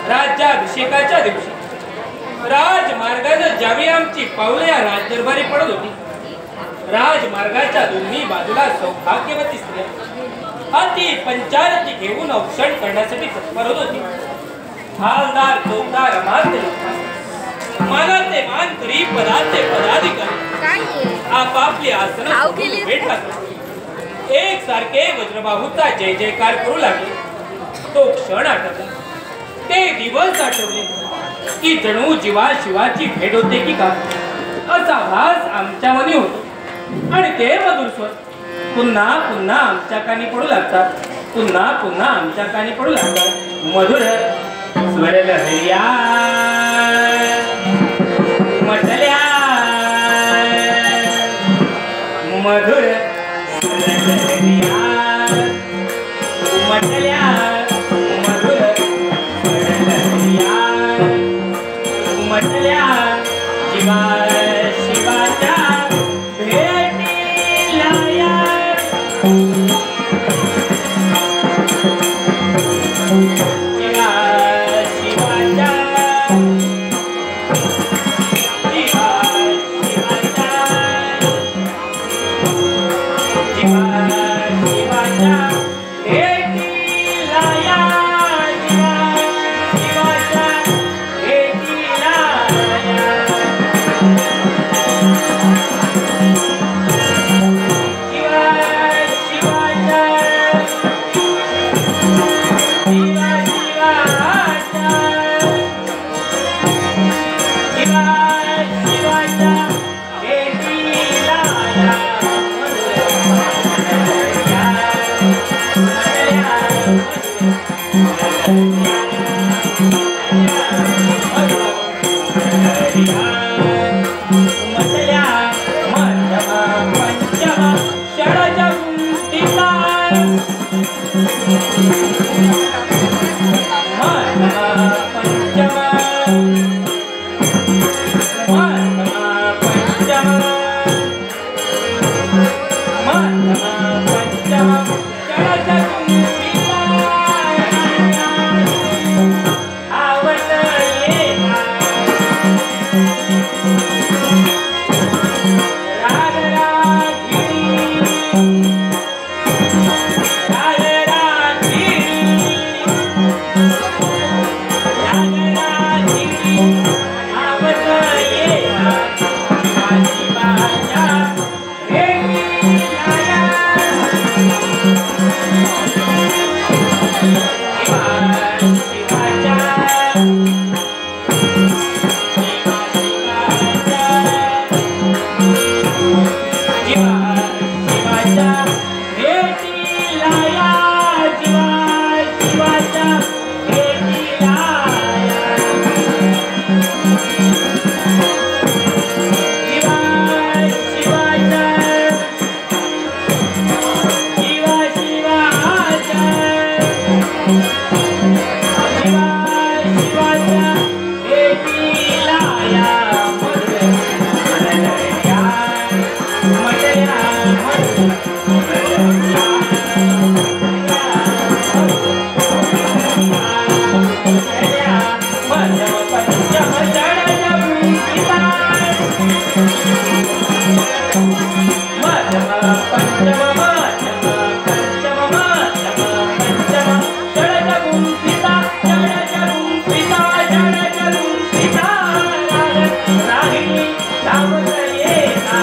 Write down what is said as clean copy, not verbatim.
राज्याभिषेकाच्या दिवशी राजमार्गाने ज्यावेळी आमची पावले या राज्यभरी पडत होती, राजमार्गाच्या दोन्ही बाजूला सौभाग्यवती स्त्रिया हाती पंचारती घेऊन औक्षण करण्यासाठी तत्पर होत होती. हालदार चौकदार अमात्य मानाचे मानकरी पदाचे पदाधिकारी आपापली आसनं भेटत एक सारखे वज्रबाहूचा जय जयकार करू लागले. तो क्षण आठवला, ते दिवस आठवले की जणू जीवा शिवाची भेट होते की का असा भास आमच्या मनी होतो. आणि ते मधुर स्वर पुन्हा पुन्हा आमच्या कानी पडू लागतात, पुन्हा पुन्हा आमच्या कानी पडू लागतात. मधुर स्वर लहरिया म्हटल्या, मधुर स्वर लहरिया म्हटल्या, मधुर स्वर लहरिया म्हटल्या. जीवा शिवाच्या भेटीला या, जीवा शिवाच्या, जीवा शिवाच्या, जीवा शिवाच्या भेटीला या, जीवा शिवाच्या भेटीला या. माध्यम पंचम षडज गुंफिता माध्यम पंचम षडज गुंफिता रागिणी सावतयेता